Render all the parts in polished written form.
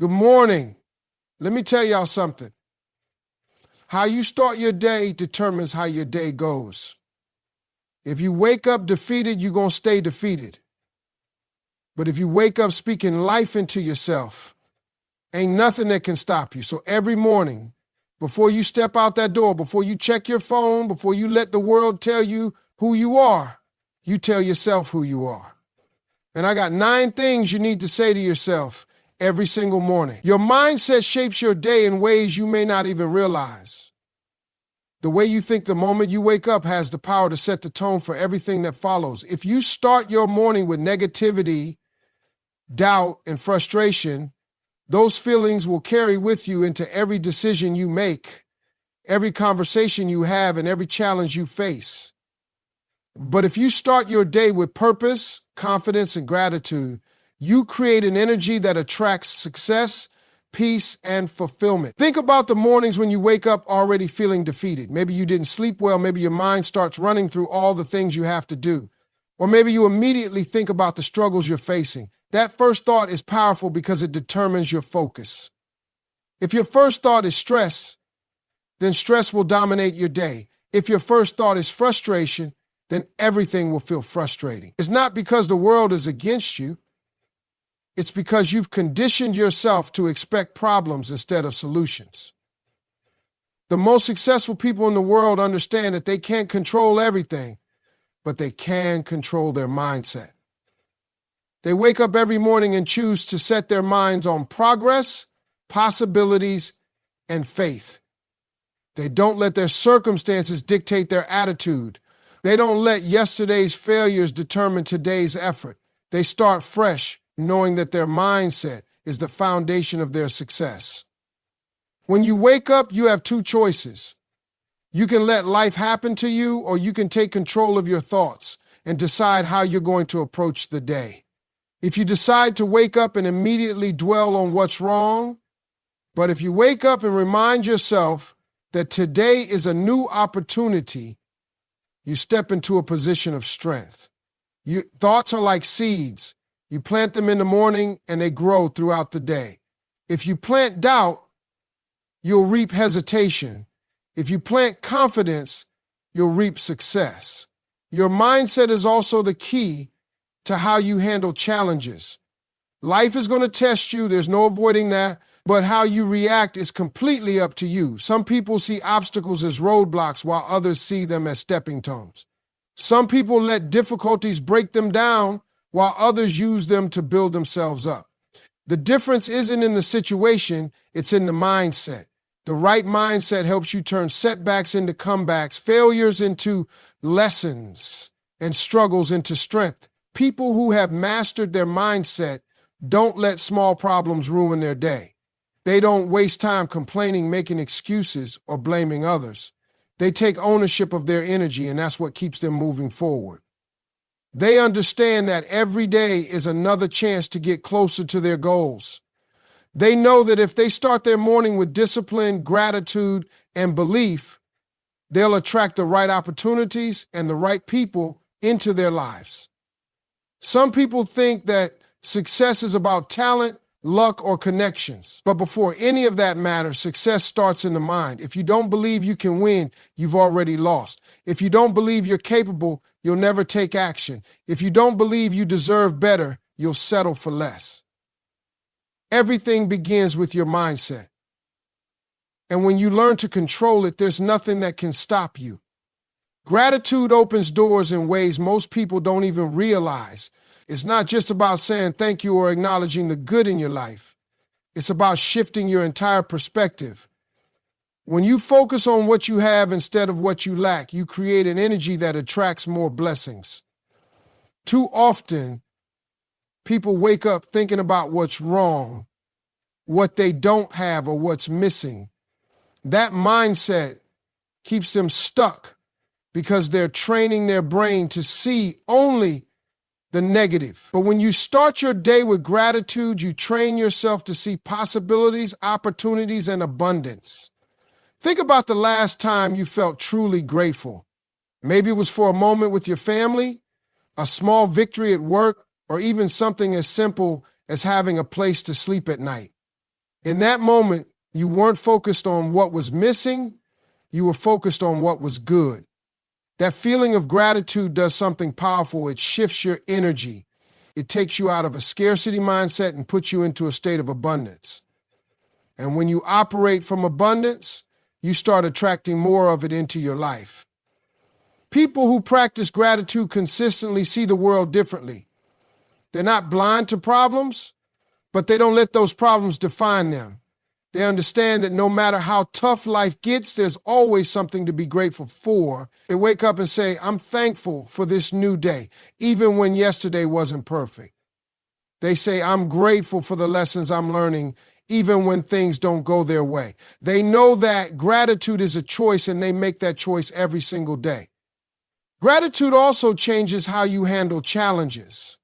Good morning. Let me tell y'all something. How you start your day determines how your day goes. If you wake up defeated, you're going to stay defeated. But if you wake up speaking life into yourself, ain't nothing that can stop you. So every morning, before you step out that door, before you check your phone, before you let the world tell you who you are, you tell yourself who you are. And I got 9 things you need to say to yourself every single morning. Your mindset shapes your day in ways you may not even realize. The way you think the moment you wake up has the power to set the tone for everything that follows. If you start your morning with negativity, doubt, and frustration, those feelings will carry with you into every decision you make, every conversation you have, and every challenge you face. But if you start your day with purpose, confidence, and gratitude, you create an energy that attracts success, peace, and fulfillment. Think about the mornings when you wake up already feeling defeated. Maybe you didn't sleep well. Maybe your mind starts running through all the things you have to do. Or maybe you immediately think about the struggles you're facing. That first thought is powerful because it determines your focus. If your first thought is stress, then stress will dominate your day. If your first thought is frustration, then everything will feel frustrating. It's not because the world is against you. It's because you've conditioned yourself to expect problems instead of solutions. The most successful people in the world understand that they can't control everything, but they can control their mindset. They wake up every morning and choose to set their minds on progress, possibilities, and faith. They don't let their circumstances dictate their attitude. They don't let yesterday's failures determine today's effort. They start fresh, knowing that their mindset is the foundation of their success. When you wake up, you have 2 choices. You can let life happen to you, or you can take control of your thoughts and decide how you're going to approach the day. If you decide to wake up and immediately dwell on what's wrong, but if you wake up and remind yourself that today is a new opportunity, you step into a position of strength. Your thoughts are like seeds. You plant them in the morning and they grow throughout the day. If you plant doubt, you'll reap hesitation. If you plant confidence, you'll reap success. Your mindset is also the key to how you handle challenges. Life is going to test you. There's no avoiding that. But how you react is completely up to you. Some people see obstacles as roadblocks while others see them as stepping stones. Some people let difficulties break them down while others use them to build themselves up. The difference isn't in the situation, it's in the mindset. The right mindset helps you turn setbacks into comebacks, failures into lessons, and struggles into strength. People who have mastered their mindset don't let small problems ruin their day. They don't waste time complaining, making excuses, or blaming others. They take ownership of their energy, and that's what keeps them moving forward. They understand that every day is another chance to get closer to their goals. They know that if they start their morning with discipline, gratitude, and belief, they'll attract the right opportunities and the right people into their lives. Some people think that success is about talent, luck, or connections. But before any of that matters, success starts in the mind. If you don't believe you can win, you've already lost. If you don't believe you're capable, you'll never take action. If you don't believe you deserve better, you'll settle for less. Everything begins with your mindset. And when you learn to control it, there's nothing that can stop you. Gratitude opens doors in ways most people don't even realize. It's not just about saying thank you or acknowledging the good in your life. It's about shifting your entire perspective. When you focus on what you have instead of what you lack, you create an energy that attracts more blessings. Too often, people wake up thinking about what's wrong, what they don't have, or what's missing. That mindset keeps them stuck because they're training their brain to see only the negative. But when you start your day with gratitude, you train yourself to see possibilities, opportunities, and abundance. Think about the last time you felt truly grateful. Maybe it was for a moment with your family, a small victory at work, or even something as simple as having a place to sleep at night. In that moment, you weren't focused on what was missing, you were focused on what was good. That feeling of gratitude does something powerful. It shifts your energy. It takes you out of a scarcity mindset and puts you into a state of abundance. And when you operate from abundance, you start attracting more of it into your life. People who practice gratitude consistently see the world differently. They're not blind to problems, but they don't let those problems define them. They understand that no matter how tough life gets, there's always something to be grateful for. They wake up and say, I'm thankful for this new day, even when yesterday wasn't perfect. They say, I'm grateful for the lessons I'm learning, even when things don't go their way. They know that gratitude is a choice, and they make that choice every single day. Gratitude also changes how you handle challenges.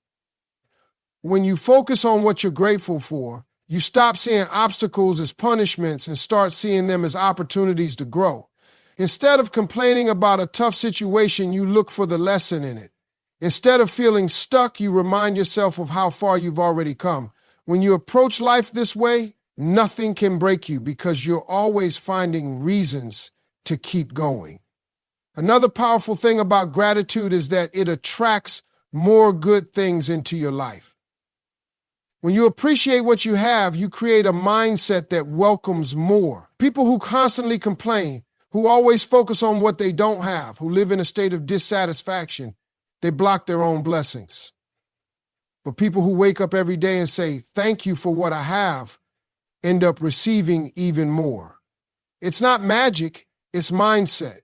When you focus on what you're grateful for, you stop seeing obstacles as punishments and start seeing them as opportunities to grow. Instead of complaining about a tough situation, you look for the lesson in it. Instead of feeling stuck, you remind yourself of how far you've already come. When you approach life this way, nothing can break you because you're always finding reasons to keep going. Another powerful thing about gratitude is that it attracts more good things into your life. When you appreciate what you have, you create a mindset that welcomes more. People who constantly complain, who always focus on what they don't have, who live in a state of dissatisfaction, they block their own blessings. But people who wake up every day and say, thank you for what I have, end up receiving even more. It's not magic, it's mindset.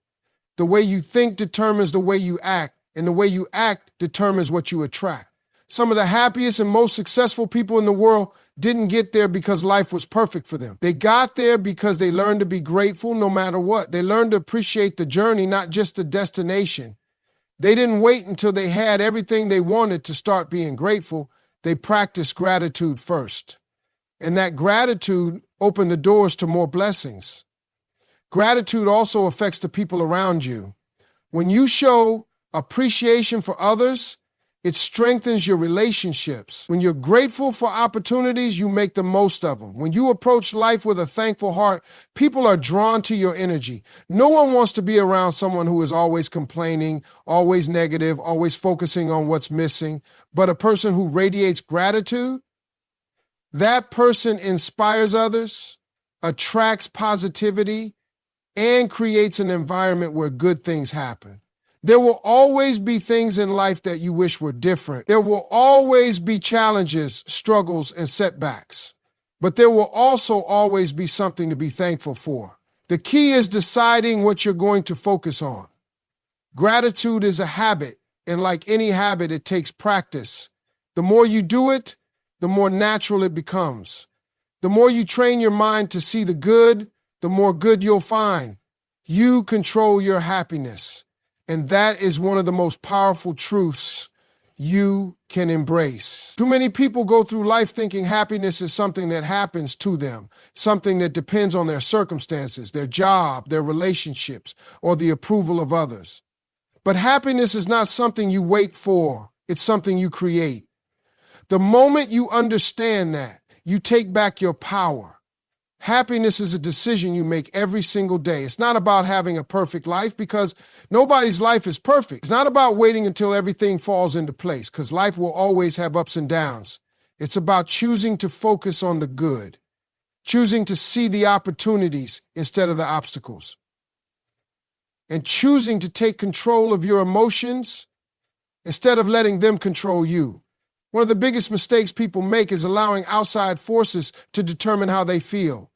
The way you think determines the way you act, and the way you act determines what you attract. Some of the happiest and most successful people in the world didn't get there because life was perfect for them. They got there because they learned to be grateful no matter what. They learned to appreciate the journey, not just the destination. They didn't wait until they had everything they wanted to start being grateful. They practiced gratitude first. And that gratitude opened the doors to more blessings. Gratitude also affects the people around you. When you show appreciation for others, it strengthens your relationships. When you're grateful for opportunities, you make the most of them. When you approach life with a thankful heart, people are drawn to your energy. No one wants to be around someone who is always complaining, always negative, always focusing on what's missing. But a person who radiates gratitude, that person inspires others, attracts positivity, and creates an environment where good things happen. There will always be things in life that you wish were different. There will always be challenges, struggles, and setbacks. But there will also always be something to be thankful for. The key is deciding what you're going to focus on. Gratitude is a habit, and like any habit, it takes practice. The more you do it, the more natural it becomes. The more you train your mind to see the good, the more good you'll find. You control your happiness. And that is one of the most powerful truths you can embrace. Too many people go through life thinking happiness is something that happens to them, something that depends on their circumstances, their job, their relationships, or the approval of others. But happiness is not something you wait for. It's something you create. The moment you understand that, you take back your power. Happiness is a decision you make every single day. It's not about having a perfect life because nobody's life is perfect. It's not about waiting until everything falls into place because life will always have ups and downs. It's about choosing to focus on the good, choosing to see the opportunities instead of the obstacles, and choosing to take control of your emotions instead of letting them control you. One of the biggest mistakes people make is allowing outside forces to determine how they feel.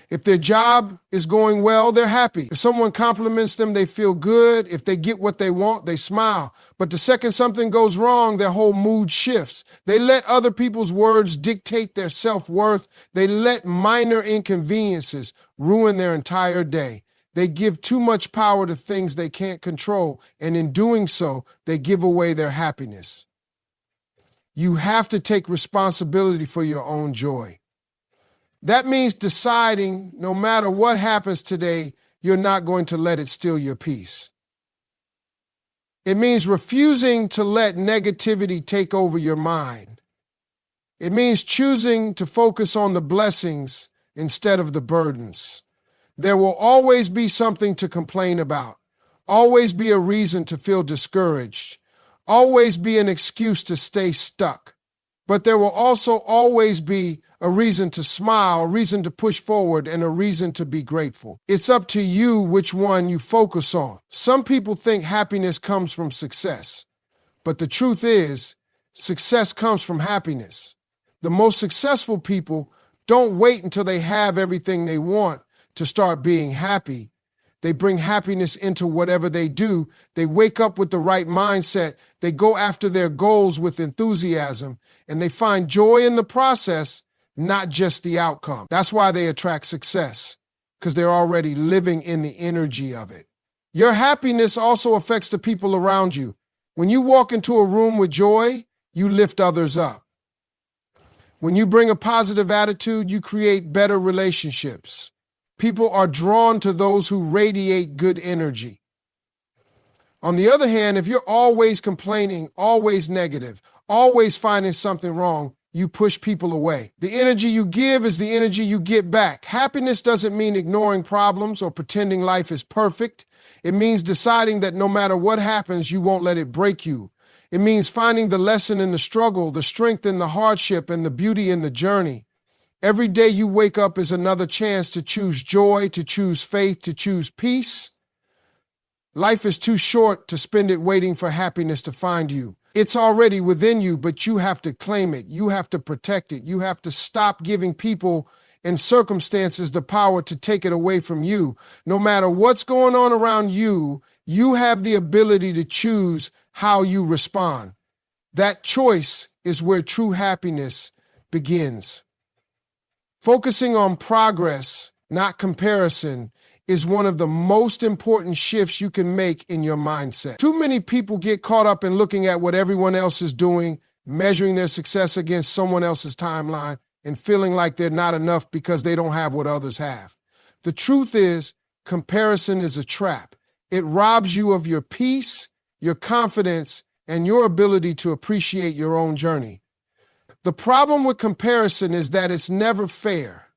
If their job is going well, they're happy. If someone compliments them, they feel good. If they get what they want, they smile. But the second something goes wrong, their whole mood shifts. They let other people's words dictate their self-worth. They let minor inconveniences ruin their entire day. They give too much power to things they can't control, and in doing so, they give away their happiness. You have to take responsibility for your own joy. That means deciding no matter what happens today, you're not going to let it steal your peace. It means refusing to let negativity take over your mind. It means choosing to focus on the blessings instead of the burdens. There will always be something to complain about, always be a reason to feel discouraged, always be an excuse to stay stuck. But there will also always be a reason to smile, a reason to push forward, and a reason to be grateful. It's up to you which one you focus on. Some people think happiness comes from success, but the truth is, success comes from happiness. The most successful people don't wait until they have everything they want to start being happy. They bring happiness into whatever they do. They wake up with the right mindset. They go after their goals with enthusiasm, and they find joy in the process, not just the outcome. That's why they attract success, because they're already living in the energy of it. Your happiness also affects the people around you. When you walk into a room with joy, you lift others up. When you bring a positive attitude, you create better relationships. People are drawn to those who radiate good energy. On the other hand, if you're always complaining, always negative, always finding something wrong, you push people away. The energy you give is the energy you get back. Happiness doesn't mean ignoring problems or pretending life is perfect. It means deciding that no matter what happens, you won't let it break you. It means finding the lesson in the struggle, the strength in the hardship, and the beauty in the journey. Every day you wake up is another chance to choose joy, to choose faith, to choose peace. Life is too short to spend it waiting for happiness to find you. It's already within you, but you have to claim it. You have to protect it. You have to stop giving people and circumstances the power to take it away from you. No matter what's going on around you, you have the ability to choose how you respond. That choice is where true happiness begins. Focusing on progress, not comparison, is one of the most important shifts you can make in your mindset. Too many people get caught up in looking at what everyone else is doing, measuring their success against someone else's timeline, and feeling like they're not enough because they don't have what others have. The truth is, comparison is a trap. It robs you of your peace, your confidence, and your ability to appreciate your own journey. The problem with comparison is that it's never fair.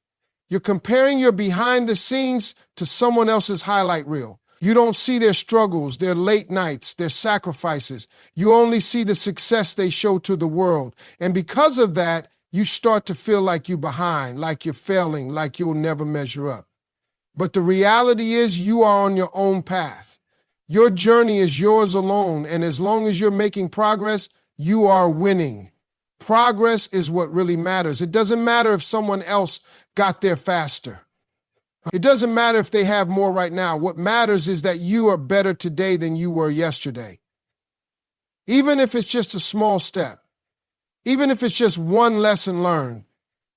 You're comparing your behind the scenes to someone else's highlight reel. You don't see their struggles, their late nights, their sacrifices. You only see the success they show to the world. And because of that, you start to feel like you're behind, like you're failing, like you'll never measure up. But the reality is you are on your own path. Your journey is yours alone, and as long as you're making progress, you are winning. Progress is what really matters. It doesn't matter if someone else got there faster. It doesn't matter if they have more right now. What matters is that you are better today than you were yesterday. Even if it's just a small step, even if it's just one lesson learned,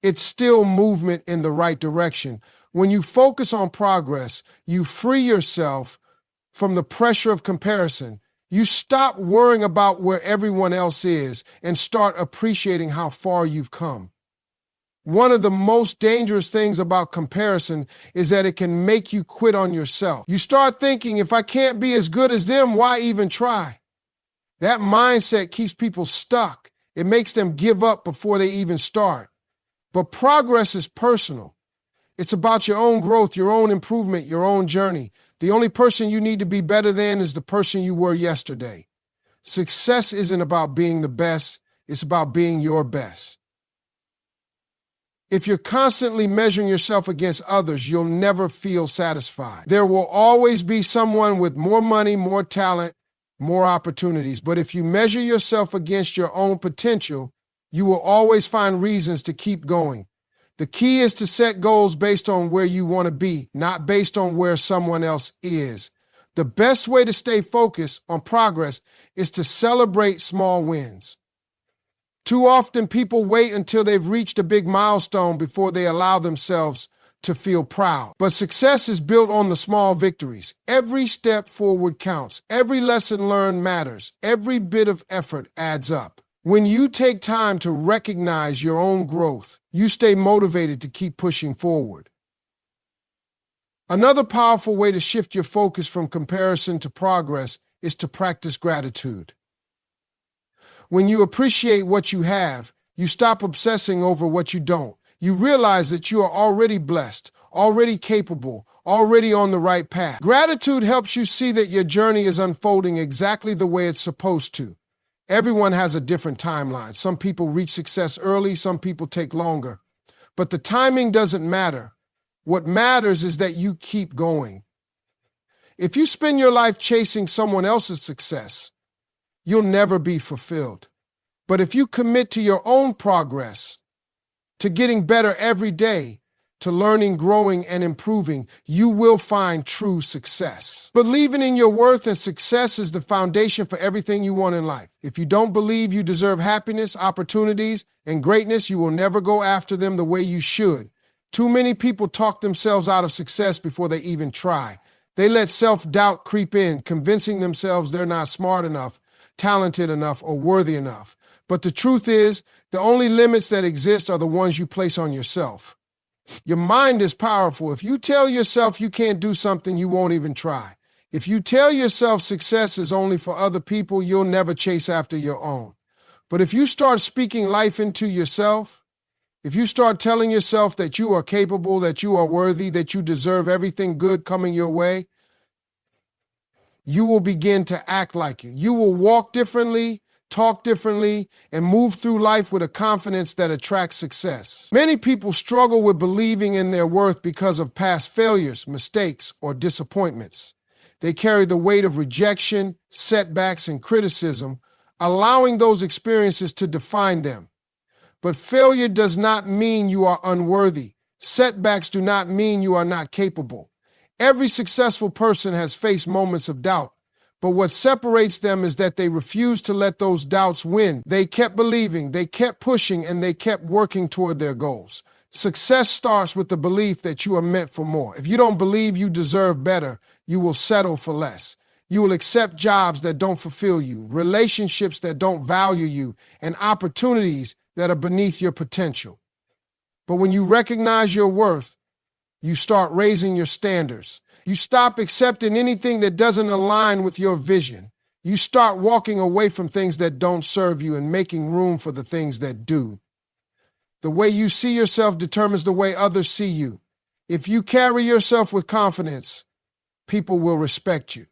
it's still movement in the right direction. When you focus on progress, you free yourself from the pressure of comparison. You stop worrying about where everyone else is and start appreciating how far you've come. One of the most dangerous things about comparison is that it can make you quit on yourself. You start thinking, if I can't be as good as them, why even try? That mindset keeps people stuck. It makes them give up before they even start. But progress is personal. It's about your own growth, your own improvement, your own journey. The only person you need to be better than is the person you were yesterday. Success isn't about being the best, it's about being your best. If you're constantly measuring yourself against others, you'll never feel satisfied. There will always be someone with more money, more talent, more opportunities. But if you measure yourself against your own potential, you will always find reasons to keep going. The key is to set goals based on where you want to be, not based on where someone else is. The best way to stay focused on progress is to celebrate small wins. Too often people wait until they've reached a big milestone before they allow themselves to feel proud. But success is built on the small victories. Every step forward counts. Every lesson learned matters. Every bit of effort adds up. When you take time to recognize your own growth, you stay motivated to keep pushing forward. Another powerful way to shift your focus from comparison to progress is to practice gratitude. When you appreciate what you have, you stop obsessing over what you don't. You realize that you are already blessed, already capable, already on the right path. Gratitude helps you see that your journey is unfolding exactly the way it's supposed to. Everyone has a different timeline. Some people reach success early, some people take longer. But the timing doesn't matter. What matters is that you keep going. If you spend your life chasing someone else's success, you'll never be fulfilled. But if you commit to your own progress, to getting better every day, to learning, growing, and improving, you will find true success. Believing in your worth and success is the foundation for everything you want in life. If you don't believe you deserve happiness, opportunities, and greatness, you will never go after them the way you should. Too many people talk themselves out of success before they even try. They let self-doubt creep in, convincing themselves they're not smart enough, talented enough, or worthy enough. But the truth is, the only limits that exist are the ones you place on yourself. Your mind is powerful. If you tell yourself you can't do something, you won't even try. If you tell yourself success is only for other people, you'll never chase after your own. But if you start speaking life into yourself, if you start telling yourself that you are capable, that you are worthy, that you deserve everything good coming your way, you will begin to act like it. You will walk differently, talk differently, and move through life with a confidence that attracts success. Many people struggle with believing in their worth because of past failures, mistakes, or disappointments. They carry the weight of rejection, setbacks, and criticism, allowing those experiences to define them. But failure does not mean you are unworthy. Setbacks do not mean you are not capable. Every successful person has faced moments of doubt. But what separates them is that they refused to let those doubts win. They kept believing, they kept pushing, and they kept working toward their goals. Success starts with the belief that you are meant for more. If you don't believe you deserve better, you will settle for less. You will accept jobs that don't fulfill you, relationships that don't value you, and opportunities that are beneath your potential. But when you recognize your worth, you start raising your standards. You stop accepting anything that doesn't align with your vision. You start walking away from things that don't serve you and making room for the things that do. The way you see yourself determines the way others see you. If you carry yourself with confidence, people will respect you.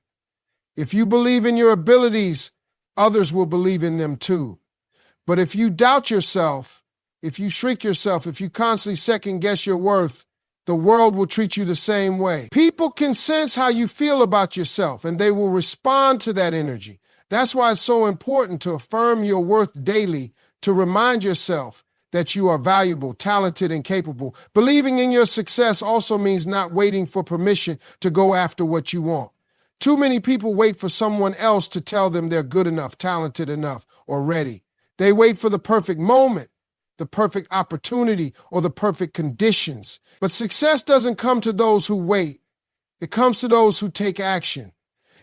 If you believe in your abilities, others will believe in them too. But if you doubt yourself, if you shrink yourself, if you constantly second-guess your worth, the world will treat you the same way. People can sense how you feel about yourself, and they will respond to that energy. That's why it's so important to affirm your worth daily, to remind yourself that you are valuable, talented, and capable. Believing in your success also means not waiting for permission to go after what you want. Too many people wait for someone else to tell them they're good enough, talented enough, or ready. They wait for the perfect moment, the perfect opportunity, or the perfect conditions. But success doesn't come to those who wait. It comes to those who take action.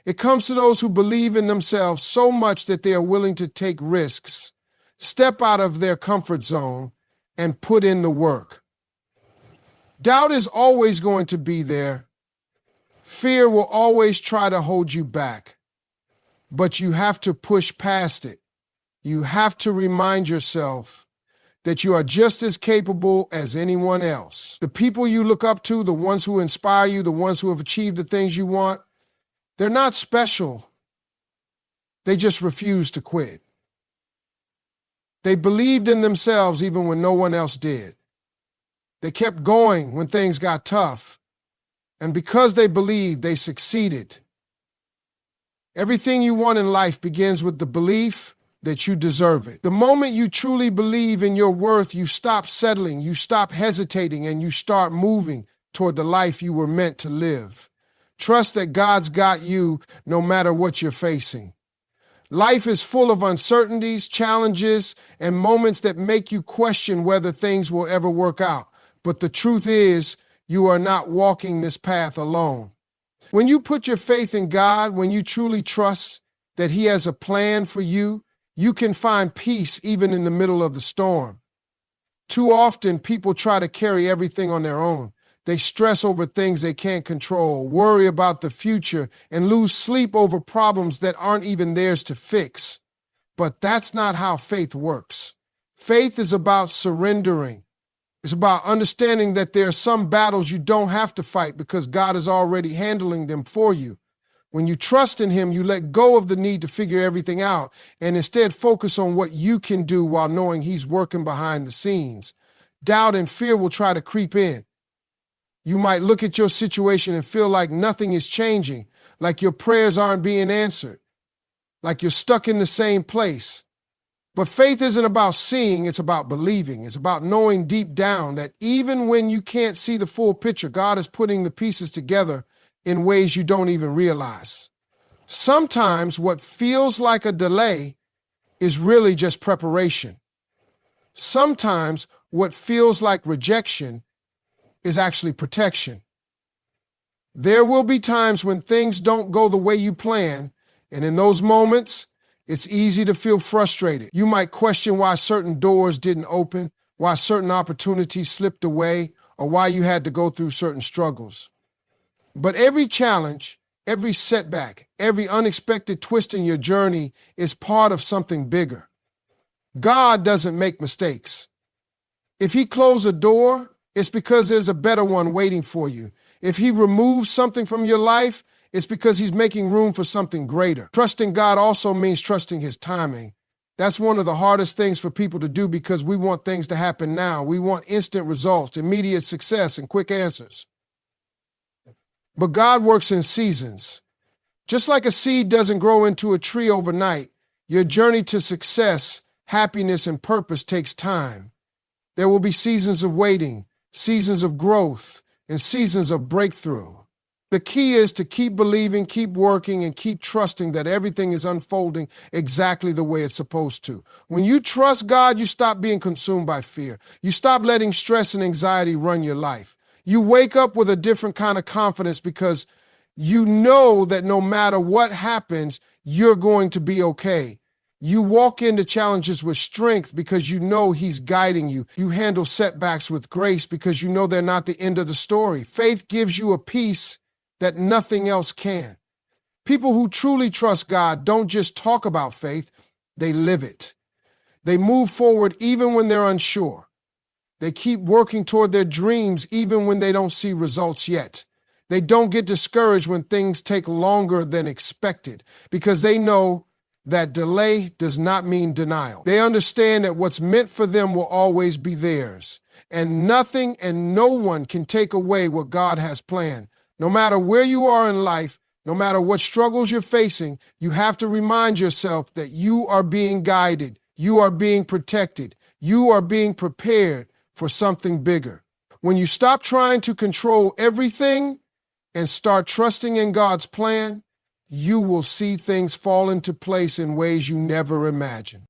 It comes to those who believe in themselves so much that they are willing to take risks, step out of their comfort zone, and put in the work. Doubt is always going to be there. Fear will always try to hold you back. But you have to push past it. You have to remind yourself that you are just as capable as anyone else. The people you look up to, the ones who inspire you, the ones who have achieved the things you want, they're not special. They just refuse to quit. They believed in themselves even when no one else did. They kept going when things got tough. And because they believed, they succeeded. Everything you want in life begins with the belief that you deserve it. The moment you truly believe in your worth, you stop settling, you stop hesitating, and you start moving toward the life you were meant to live. Trust that God's got you no matter what you're facing. Life is full of uncertainties, challenges, and moments that make you question whether things will ever work out. But the truth is, you are not walking this path alone. When you put your faith in God, when you truly trust that He has a plan for you, you can find peace even in the middle of the storm. Too often, people try to carry everything on their own. They stress over things they can't control, worry about the future, and lose sleep over problems that aren't even theirs to fix. But that's not how faith works. Faith is about surrendering. It's about understanding that there are some battles you don't have to fight because God is already handling them for you. When you trust in him, you let go of the need to figure everything out and instead focus on what you can do while knowing he's working behind the scenes. Doubt and fear will try to creep in. You might look at your situation and feel like nothing is changing, like your prayers aren't being answered, like you're stuck in the same place. But faith isn't about seeing, it's about believing. It's about knowing deep down that even when you can't see the full picture, God is putting the pieces together in ways you don't even realize. Sometimes what feels like a delay is really just preparation. Sometimes what feels like rejection is actually protection. There will be times when things don't go the way you plan, and in those moments, it's easy to feel frustrated. You might question why certain doors didn't open, why certain opportunities slipped away, or why you had to go through certain struggles. But every challenge, every setback, every unexpected twist in your journey is part of something bigger. God doesn't make mistakes. If he closed a door, it's because there's a better one waiting for you. If he removes something from your life, it's because he's making room for something greater. Trusting God also means trusting his timing. That's one of the hardest things for people to do because we want things to happen now. We want instant results, immediate success, and quick answers. But God works in seasons. Just like a seed doesn't grow into a tree overnight, your journey to success, happiness, and purpose takes time. There will be seasons of waiting, seasons of growth, and seasons of breakthrough. The key is to keep believing, keep working, and keep trusting that everything is unfolding exactly the way it's supposed to. When you trust God, you stop being consumed by fear. You stop letting stress and anxiety run your life. You wake up with a different kind of confidence because you know that no matter what happens, you're going to be okay. You walk into challenges with strength because you know he's guiding you. You handle setbacks with grace because you know they're not the end of the story. Faith gives you a peace that nothing else can. People who truly trust God don't just talk about faith, they live it. They move forward even when they're unsure. They keep working toward their dreams even when they don't see results yet. They don't get discouraged when things take longer than expected because they know that delay does not mean denial. They understand that what's meant for them will always be theirs, and nothing and no one can take away what God has planned. No matter where you are in life, no matter what struggles you're facing, you have to remind yourself that you are being guided, you are being protected, you are being prepared for something bigger. When you stop trying to control everything and start trusting in God's plan, you will see things fall into place in ways you never imagined.